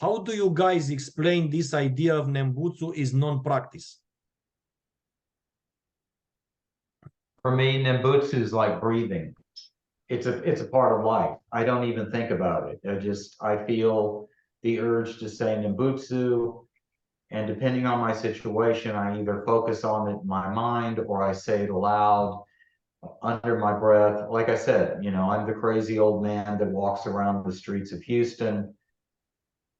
How do you guys explain this idea of Nembutsu is non-practice? For me, Nembutsu is like breathing. It's a part of life. I don't even think about it. I feel the urge to say Nembutsu, and depending on my situation, I either focus on it in my mind or I say it aloud under my breath. Like I said, I'm the crazy old man that walks around the streets of Houston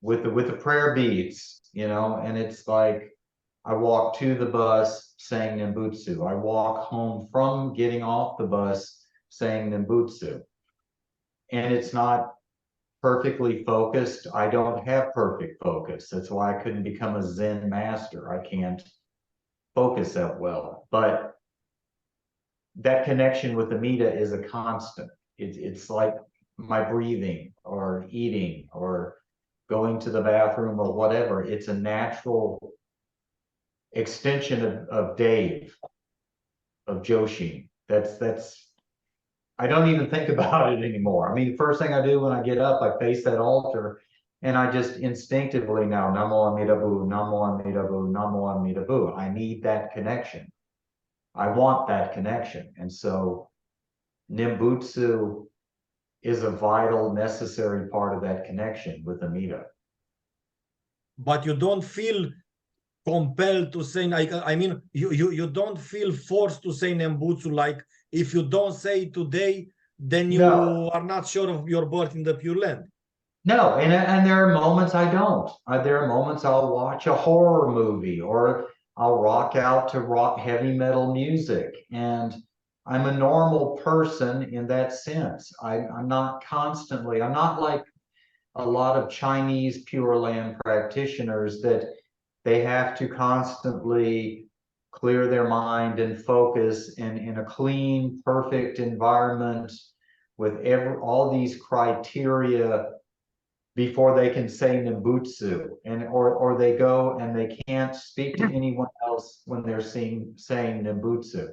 with the prayer beads, and it's like I walk to the bus saying Nembutsu. I walk home from getting off the bus saying Nembutsu. And it's not perfectly focused. I don't have perfect focus. That's why I couldn't become a Zen master. I can't focus that well. But that connection with Amida is a constant. It's like my breathing or eating or going to the bathroom or whatever. It's a natural extension of Dave, of Joshi. That's I don't even think about it anymore. I mean, the first thing I do when I get up, I face that altar and I just instinctively now, Namo Amida Bu, Namo Amida Bu, Namo Amida Bu. I need that connection. I want that connection. And so Nimbutsu is a vital, necessary part of that connection with Amida. But you don't feel compelled to say, I mean, you don't feel forced to say Nembutsu, like if you don't say it today, then you are not sure of your birth in the Pure Land. No, and there are moments I don't. There are moments I'll watch a horror movie or I'll rock out to heavy metal music, and I'm a normal person in that sense. I'm not constantly. I'm not like a lot of Chinese Pure Land practitioners that they have to constantly clear their mind and focus in a clean, perfect environment with all these criteria before they can say Nimbutsu, or they go and they can't speak to anyone else when they're saying Nimbutsu.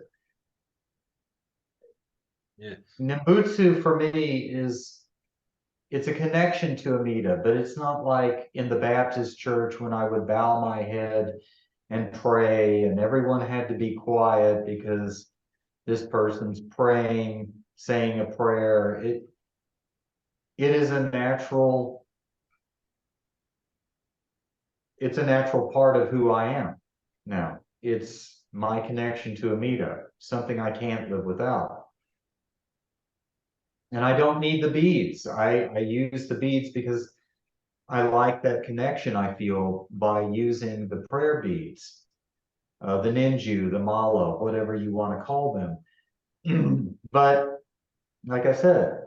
Yeah. Nimbutsu for me it's a connection to Amida, but it's not like in the Baptist church when I would bow my head and pray and everyone had to be quiet because this person's praying, saying a prayer. It is a natural, it's a natural part of who I am now. It's my connection to Amida, something I can't live without. And I don't need the beads. I use the beads because I like that connection I feel by using the prayer beads, the ninju, the mala, whatever you want to call them. But like I said,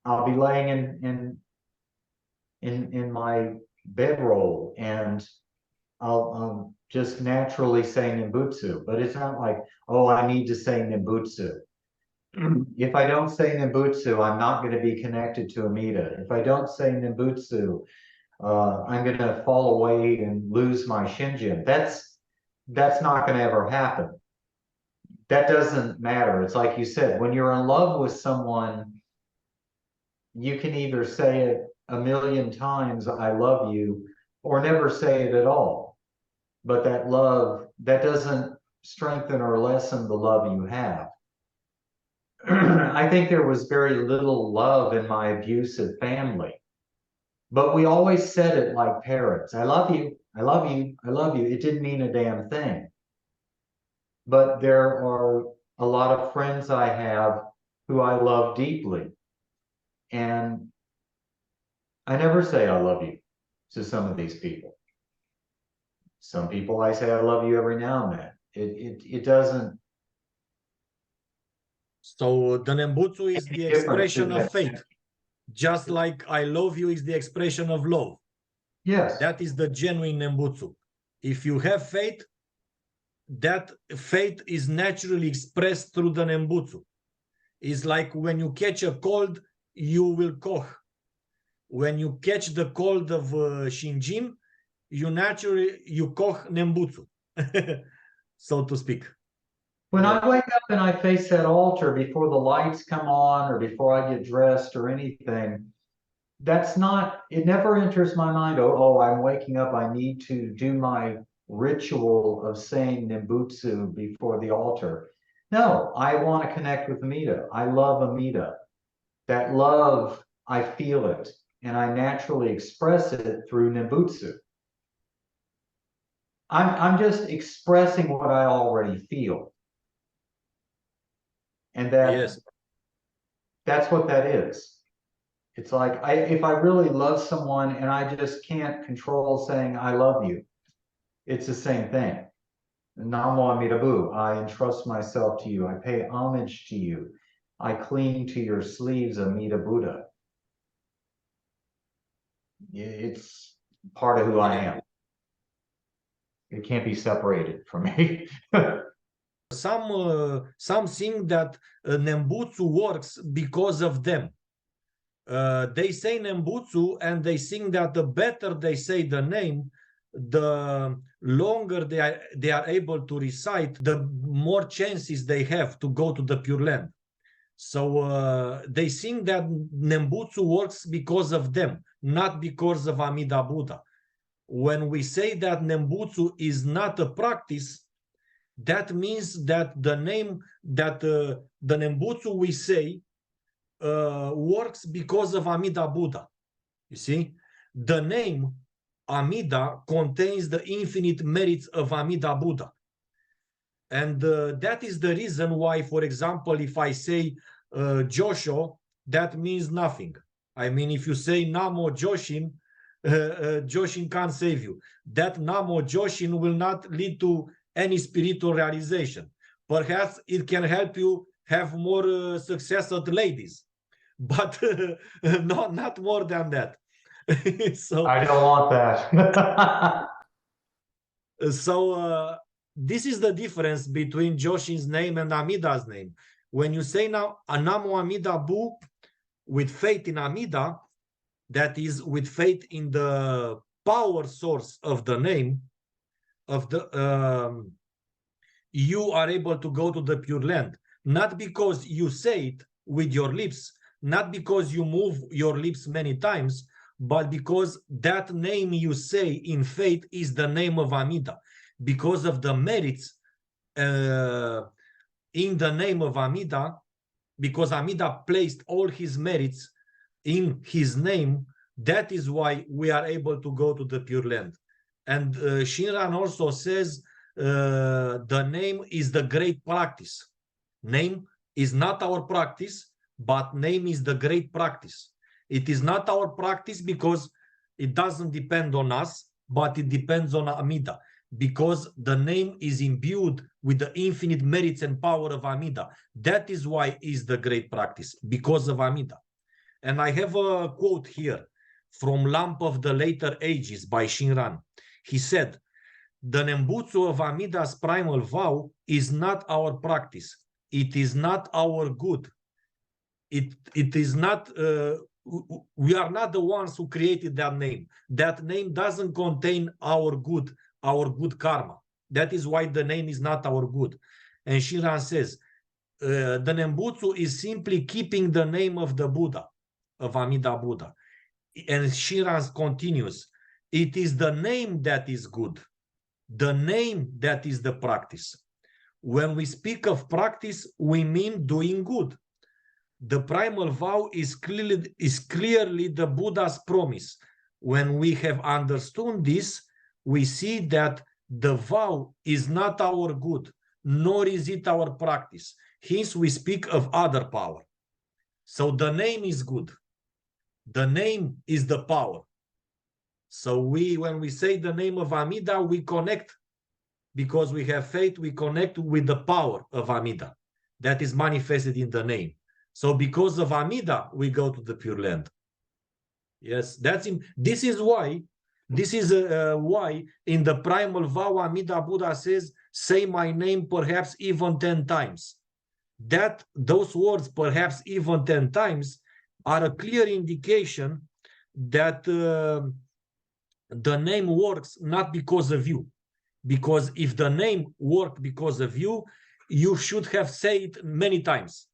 I'll be laying in my bedroll and I'll just naturally say Nimbutsu, but it's not like, oh, I need to say Nimbutsu. If I don't say Nimbutsu, I'm not going to be connected to Amida. If I don't say Nimbutsu, I'm going to fall away and lose my Shinjin. That's not going to ever happen. That doesn't matter. It's like you said, when you're in love with someone, you can either say it a million times, I love you, or never say it at all. But that love, that doesn't strengthen or lessen the love you have. I think there was very little love in my abusive family, but we always said it like parrots. I love you. I love you. I love you. It didn't mean a damn thing. But there are a lot of friends I have who I love deeply. And I never say I love you to some of these people. Some people I say I love you every now and then. It doesn't. So the Nembutsu is the expression of faith. Just like I love you is the expression of love. Yes. That is the genuine Nembutsu. If you have faith, that faith is naturally expressed through the Nembutsu. It's like when you catch a cold, you will koch. When you catch the cold of Shinjin, you koch Nembutsu, so to speak. When I wake up and I face that altar before the lights come on or before I get dressed or anything, that's not, it never enters my mind, oh, I'm waking up, I need to do my ritual of saying Nembutsu before the altar. No, I want to connect with Amida. I love Amida. That love, I feel it, and I naturally express it through Nembutsu. I'm just expressing what I already feel. And Yes. that's what that is. It's like if I really love someone and I just can't control saying I love you, it's the same thing. Namo Amitabhu, I entrust myself to you, I pay homage to you, I cling to your sleeves, Amida Buddha. It's part of who I am. It can't be separated from me. Some think that Nembutsu works because of them. They say Nembutsu and they think that the better they say the name, the longer they are able to recite, the more chances they have to go to the Pure Land. So they think that Nembutsu works because of them, not because of Amida Buddha. When we say that Nembutsu is not a practice, that means that the name that the Nembutsu we say works because of Amida Buddha. You see, the name Amida contains the infinite merits of Amida Buddha. And that is the reason why, for example, if I say Josho, that means nothing. I mean, if you say Namo Joshin, Joshin can't save you. That Namo Joshin will not lead to any spiritual realization. Perhaps it can help you have more success at ladies, but not more than that. So I don't want that. so this is the difference between Joshin's name and Amida's name. When you say now Anamo Amida Bu with faith in Amida, that is with faith in the power source of the name of the you are able to go to the Pure Land, not because you say it with your lips, not because you move your lips many times, but because that name you say in faith is the name of Amida, because of the merits in the name of Amida, because Amida placed all his merits in his name. That is why we are able to go to the Pure Land. And Shinran also says the name is the great practice. Name is not our practice, but name is the great practice. It is not our practice because it doesn't depend on us, but it depends on Amida, because the name is imbued with the infinite merits and power of Amida. That is why it is the great practice, because of Amida. And I have a quote here from Lamp of the Later Ages by Shinran. He said, the Nembutsu of Amida's primal vow is not our practice. It is not our good. It is not, we are not the ones who created that name. That name doesn't contain our good karma. That is why the name is not our good. And Shinran says, the Nembutsu is simply keeping the name of the Buddha, of Amida Buddha. And Shinran continues, it is the name that is good. The name that is the practice. When we speak of practice, we mean doing good. The primal vow is clearly the Buddha's promise. When we have understood this, we see that the vow is not our good, nor is it our practice. Hence, we speak of other power. So the name is good. The name is the power. So when we say the name of Amida, we connect, because we have faith, we connect with the power of Amida that is manifested in the name. So because of Amida, we go to the Pure Land. Yes, this is why in the primal vow, Amida Buddha says, say my name perhaps even 10 times. Those words, perhaps even 10 times, are a clear indication that the name works not because of you. Because if the name worked because of you, you should have said it many times.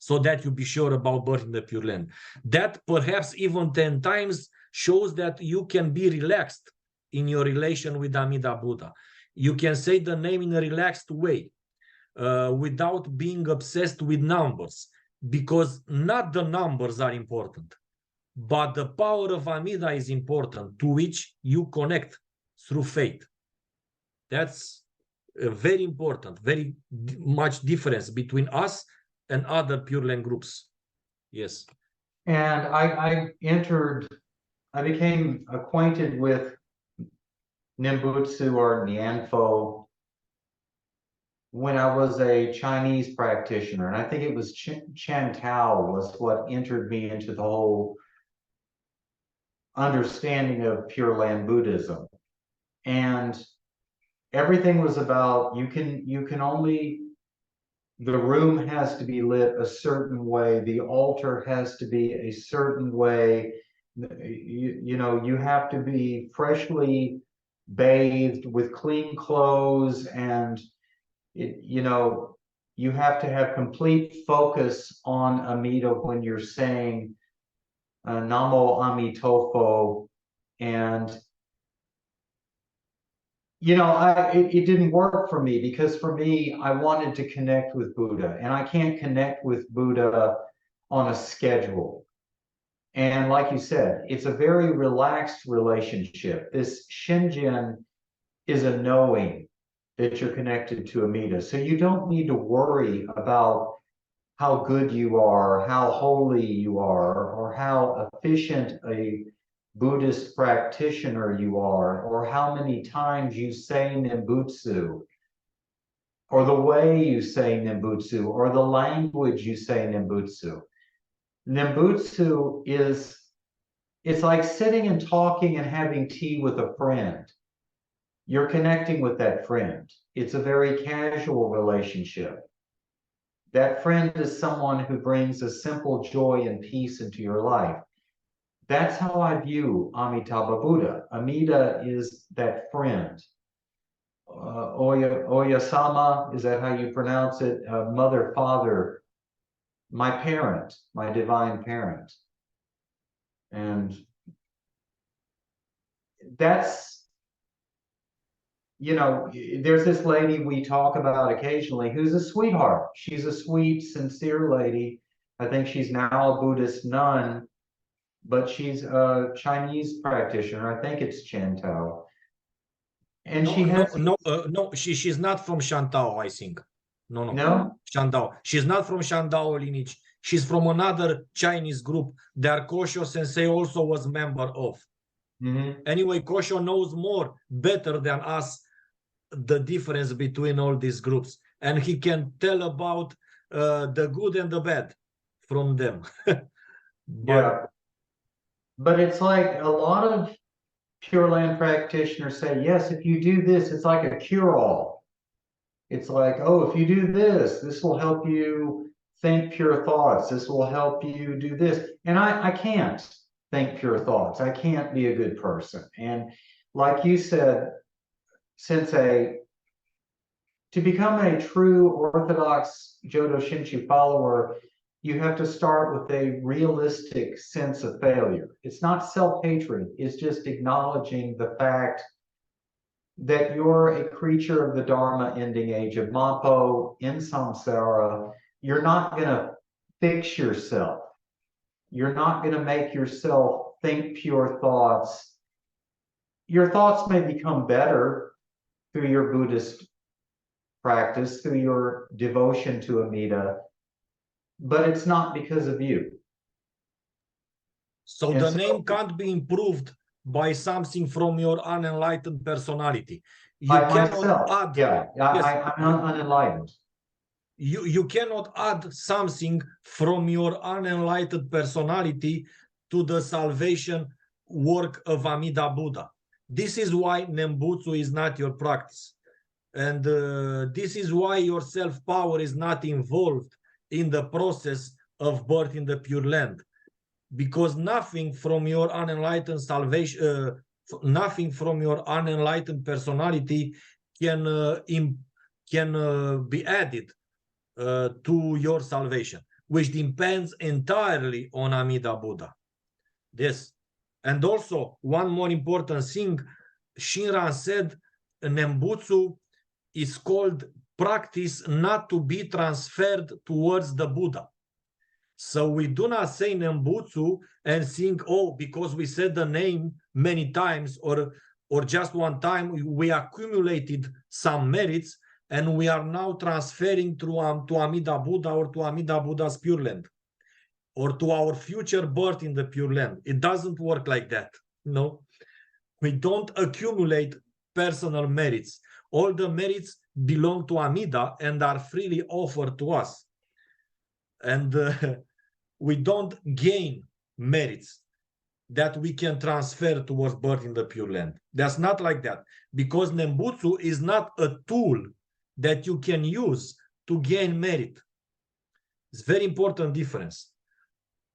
so that you be sure about birth in the Pure Land. That perhaps even 10 times shows that you can be relaxed in your relation with Amida Buddha. You can say the name in a relaxed way, without being obsessed with numbers, because not the numbers are important, but the power of Amida is important, to which you connect through faith. That's very important, very much difference between us and other Pure Land groups. Yes. And I became acquainted with Nimbutsu or Nianfo when I was a Chinese practitioner. And I think it was Chan Tao was what entered me into the whole understanding of Pure Land Buddhism. And everything was about you can only, the room has to be lit a certain way, the altar has to be a certain way, you know, you have to be freshly bathed with clean clothes, and you know, you have to have complete focus on Amida when you're saying Namo Amitofo. And you know, it didn't work for me, because for me, I wanted to connect with Buddha, and I can't connect with Buddha on a schedule. And like you said, it's a very relaxed relationship. This Shinjin is a knowing that you're connected to Amida. So you don't need to worry about how good you are, how holy you are, or how efficient a Buddhist practitioner you are, or how many times you say Nimbutsu, or the way you say Nimbutsu, or the language you say Nimbutsu. Nimbutsu it's like sitting and talking and having tea with a friend. You're connecting with that friend. It's a very casual relationship. That friend is someone who brings a simple joy and peace into your life. That's how I view Amitabha Buddha. Amida is that friend. Oya-sama, is that how you pronounce it? Mother, father, my parent, my divine parent. And that's, you know, there's this lady we talk about occasionally who's a sweetheart. She's a sweet, sincere lady. I think she's now a Buddhist nun, but she's a Chinese practitioner. I think it's Chen Tao. And she has no, she's not from Shantao, I think. No, Shantao. She's not from Shantao lineage. She's from another Chinese group that Kosho Sensei also was member of. Anyway, Kosho knows more, better than us, the difference between all these groups, and he can tell about the good and the bad from them. But it's like a lot of Pure Land practitioners say, yes, if you do this, it's like a cure-all. It's like, oh, if you do this, this will help you think pure thoughts. This will help you do this. And I can't think pure thoughts. I can't be a good person. And like you said, Sensei, to become a true Orthodox Jodo Shinshu follower, you have to start with a realistic sense of failure. It's not self-hatred. It's just acknowledging the fact that you're a creature of the Dharma ending age of Mampo in samsara. You're not going to fix yourself. You're not going to make yourself think pure thoughts. Your thoughts may become better through your Buddhist practice, through your devotion to Amida, but it's not because of you. So the name can't be improved by something from your unenlightened personality. You cannot add. Yeah, I'm unenlightened. You cannot add something from your unenlightened personality to the salvation work of Amida Buddha. This is why Nembutsu is not your practice. And this is why your self-power is not involved in the process of birth in the Pure Land. Because nothing from your unenlightened salvation, nothing from your unenlightened personality can be added to your salvation. which depends entirely on Amida Buddha. Yes. And also, one more important thing, Shinran said, Nembutsu is called practice not to be transferred towards the Buddha. So we do not say Nembutsu and think, oh, because we said the name many times or just one time, we accumulated some merits and we are now transferring to Amida Buddha or to Amida Buddha's Pure Land or to our future birth in the Pure Land. It doesn't work like that. No, we don't accumulate personal merits. All the merits belong to Amida and are freely offered to us. And we don't gain merits that we can transfer towards birth in the Pure Land. That's not like that, because Nembutsu is not a tool that you can use to gain merit. It's a very important difference.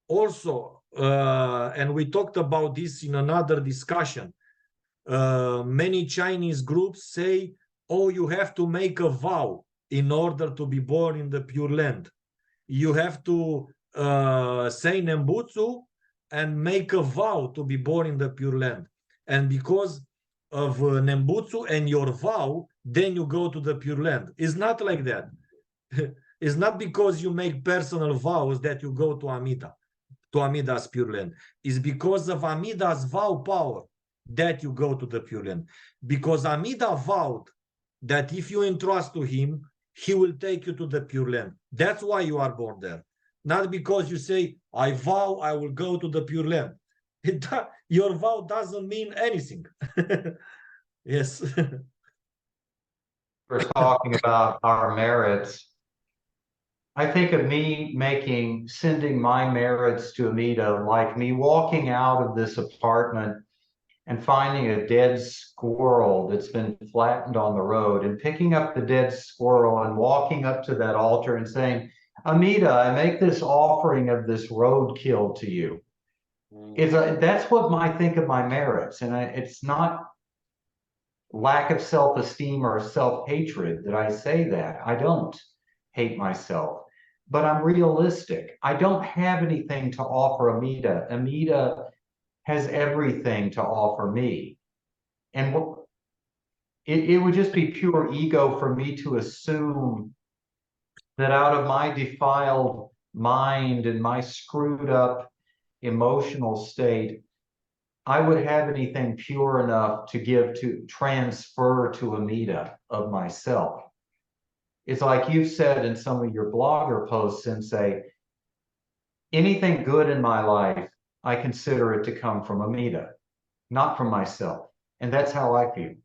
Also, and we talked about this in another discussion, many Chinese groups say, oh, you have to make a vow in order to be born in the Pure Land. You have to say Nembutsu and make a vow to be born in the Pure Land. And because of Nembutsu and your vow, then you go to the Pure Land. It's not like that. It's not because you make personal vows that you go to Amida, to Amida's Pure Land. It's because of Amida's vow power that you go to the Pure Land. Because Amida vowed that if you entrust to him, he will take you to the Pure Land. That's why you are born there. Not because you say, I vow I will go to the Pure Land. Your vow doesn't mean anything. Yes. We're talking about our merits. I think of me sending my merits to Amida, like me walking out of this apartment and finding a dead squirrel that's been flattened on the road and picking up the dead squirrel and walking up to that altar and saying, Amida, I make this offering of this roadkill to you. That's what I think of my merits. And it's not lack of self-esteem or self-hatred that I say that. I don't hate myself, but I'm realistic. I don't have anything to offer Amida. Amida has everything to offer me. And it would just be pure ego for me to assume that out of my defiled mind and my screwed up emotional state, I would have anything pure enough to transfer to Amida of myself. It's like you've said in some of your blogger posts, Sensei, anything good in my life, I consider it to come from Amida, not from myself. And that's how I feel.